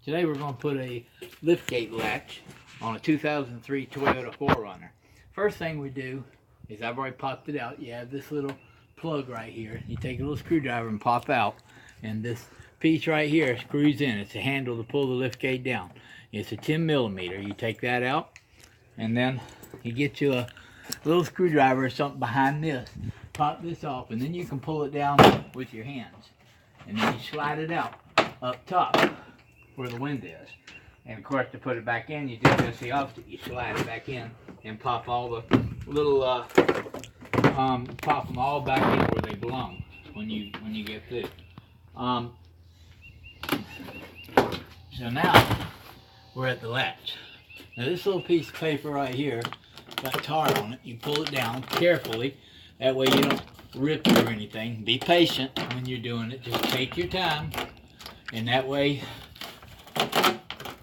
Today we're going to put a liftgate latch on a 2003 Toyota 4Runner. First thing we do is, I've already popped it out. You have this little plug right here. You take a little screwdriver and pop out, and this piece right here screws in. It's a handle to pull the liftgate down. It's a 10 millimeter. You take that out, and then you get you a little screwdriver or something behind this. Pop this off, and then you can pull it down with your hands. And then you slide it out up top where the wind is. And of course, to put it back in, you do just the opposite. You slide it back in and pop all the little pop them all back in where they belong when you get through. So now we're at the latch. Now this little piece of paper right here got tar on it. You pull it down carefully. That way you don't rip it or anything. Be patient when you're doing it. Just take your time, and that way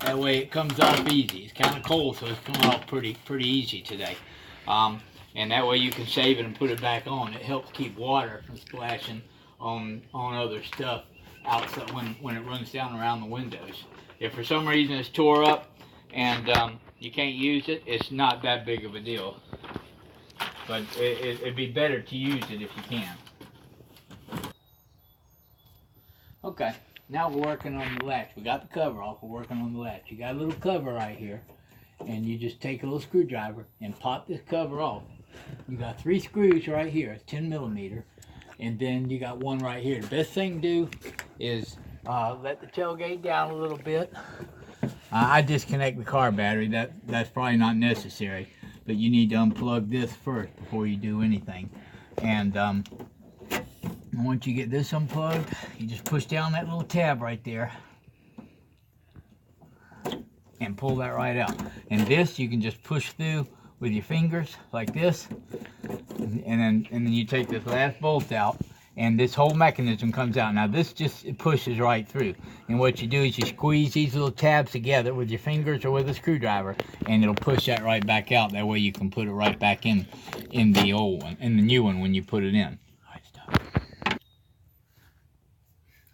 it comes off easy. It's kind of cold, so it's coming off pretty easy today. And that way you can save it and put it back on. It helps keep water from splashing on other stuff outside when it runs down around the windows. If for some reason it's tore up and you can't use it, it's not that big of a deal. But it'd be better to use it if you can. Okay, now we're working on the latch. We got the cover off, we're working on the latch. You got a little cover right here, and you just take a little screwdriver and pop this cover off. You got 3 screws right here, 10 millimeter, and then you got one right here. The best thing to do is let the tailgate down a little bit. I disconnect the car battery. That's probably not necessary, but you need to unplug this first before you do anything. And once you get this unplugged, you just push down that little tab right there and pull that right out. And this you can just push through with your fingers like this, and then you take this last bolt out, and this whole mechanism comes out. Now this just pushes right through, and what you do is you squeeze these little tabs together with your fingers or with a screwdriver, and it'll push that right back out. That way you can put it right back in the old one, in the new one when you put it in.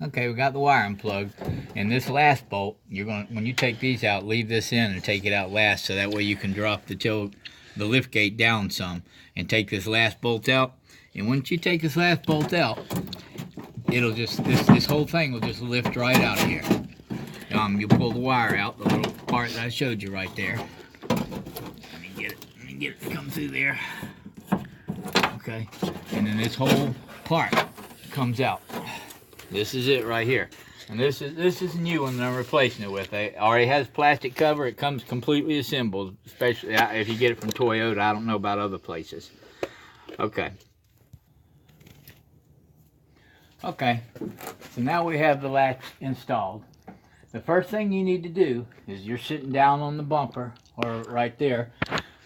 Okay, we got the wire unplugged, and this last bolt, when you take these out, leave this in and take it out last, so that way you can drop the lift gate down some, and take this last bolt out. And once you take this last bolt out, it'll just this whole thing will just lift right out of here. You pull the wire out, the little part that I showed you right there. Let me get it to come through there. Okay, and then this whole part comes out. This is it right here, and this is a new one that I'm replacing it with. It already has plastic cover. It comes completely assembled, especially if you get it from Toyota. I don't know about other places. Okay, so now we have the latch installed. The first thing you need to do is, you're sitting down on the bumper or right there.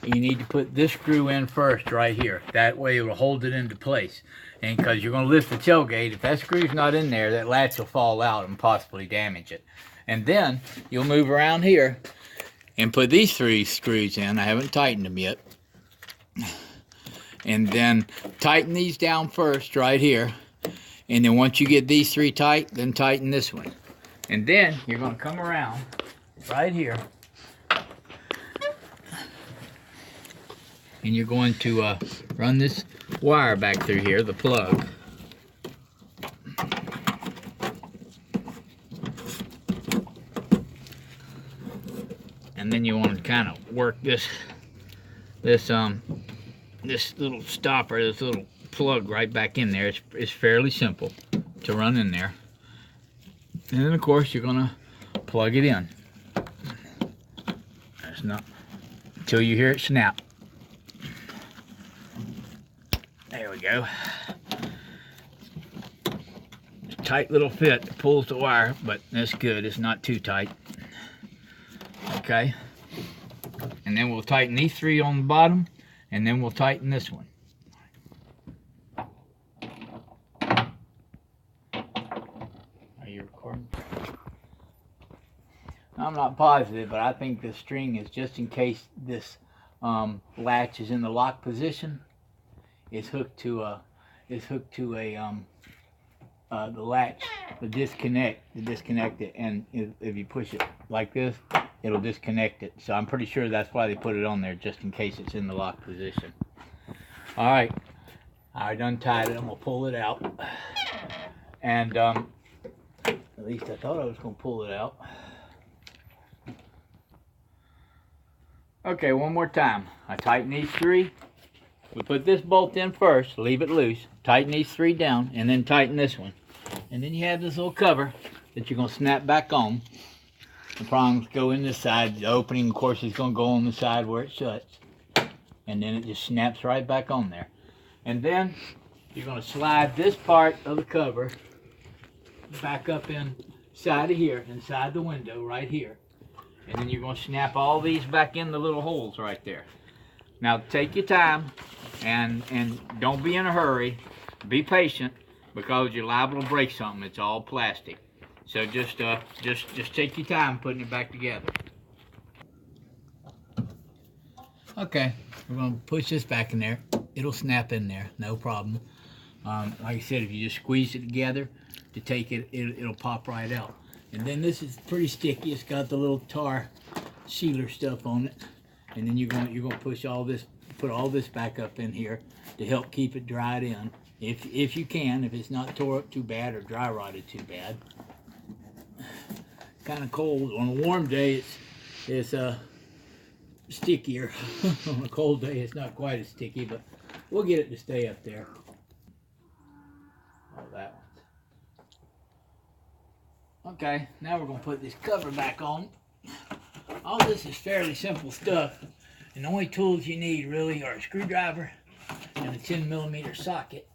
You need to put this screw in first right here. That way it will hold it into place. And because you're going to lift the tailgate, if that screw's not in there, that latch will fall out and possibly damage it. And then you'll move around here and put these 3 screws in. I haven't tightened them yet. And then tighten these down first right here. And then once you get these 3 tight, then tighten this one. And then you're going to come around right here. And you're going to run this wire back through here, the plug. And then you want to kind of work this little stopper, this little plug right back in there. It's fairly simple to run in there. And then of course you're going to plug it in. That's not until you hear it snap. There we go. It's a tight little fit. It pulls the wire, but that's good. It's not too tight. Okay. And then we'll tighten these 3 on the bottom, and then we'll tighten this one. Are you recording? I'm not positive, but I think this string is just in case this latch is in the lock position. It's hooked to a the latch to disconnect it, and if you push it like this, it'll disconnect it. So I'm pretty sure that's why they put it on there, just in case it's in the lock position. All right, I done tied it. I'm gonna pull it out, and at least I thought I was gonna pull it out. Okay, one more time. I tighten these three. We put this bolt in first, leave it loose, tighten these three down, and then tighten this one. And then you have this little cover that you're going to snap back on. The prongs go in this side. The opening, of course, is going to go on the side where it shuts. And then it just snaps right back on there. And then you're going to slide this part of the cover back up inside of here, inside the window right here. And then you're going to snap all these back in the little holes right there. Now take your time and don't be in a hurry. Be patient, because you're liable to break something. It's all plastic. So just take your time putting it back together. Okay, we're going to push this back in there. It'll snap in there, no problem. Like I said, if you just squeeze it together to take it, it'll pop right out. And then this is pretty sticky. It's got the little tar sealer stuff on it. And then you're going to push all this, put all this back up in here to help keep it dried in, if you can, if it's not tore up too bad or dry rotted too bad. Kind of cold. On a warm day, it's stickier. On a cold day, it's not quite as sticky, but we'll get it to stay up there. Oh, that one. Okay, now we're going to put this cover back on. All this is fairly simple stuff, and the only tools you need really are a screwdriver and a 10mm socket,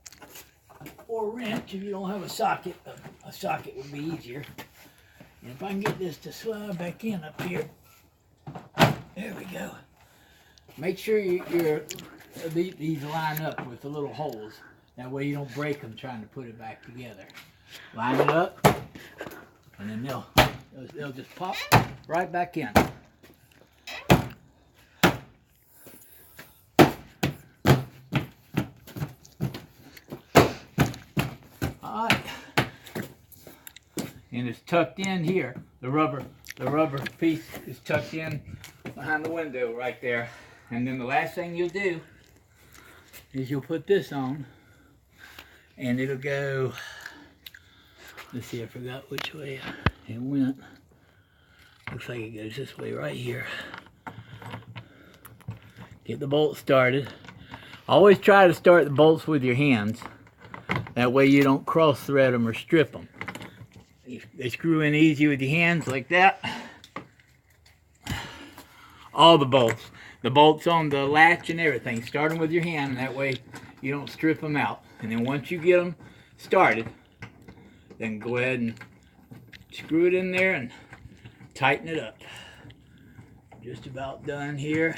or wrench if you don't have a socket. A socket would be easier. And if I can get this to slide back in up here, there we go. Make sure these line up with the little holes. That way you don't break them trying to put it back together. Line it up, and then they'll just pop right back in. Alright. And it's tucked in here. The rubber piece is tucked in behind the window right there. And then the last thing you'll do is you'll put this on, and it'll go, let's see, I forgot which way it went. Looks like it goes this way right here. Get the bolt started. Always try to start the bolts with your hands. That way you don't cross thread them or strip them. If they screw in easy with your hands like that. All the bolts on the latch and everything, start them with your hand, and that way you don't strip them out. And then once you get them started, then go ahead and screw it in there and tighten it up. Just about done here.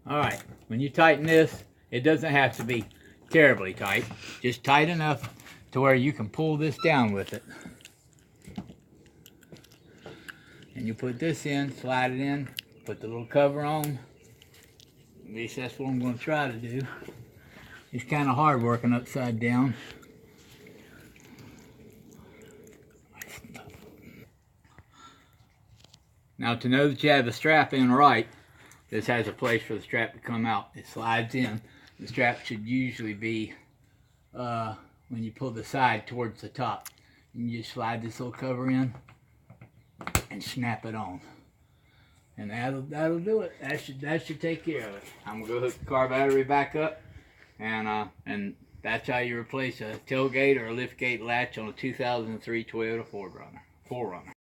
Alright, when you tighten this, it doesn't have to be terribly tight. Just tight enough to where you can pull this down with it. And you put this in, slide it in, put the little cover on. At least that's what I'm going to try to do. It's kind of hard working upside down. Now, to know that you have the strap in right, this has a place for the strap to come out. It slides in. The strap should usually be when you pull the side towards the top. You just slide this little cover in and snap it on. And that'll do it. That should take care of it. I'm gonna go hook the car battery back up, and that's how you replace a tailgate or a liftgate latch on a 2003 Toyota 4Runner.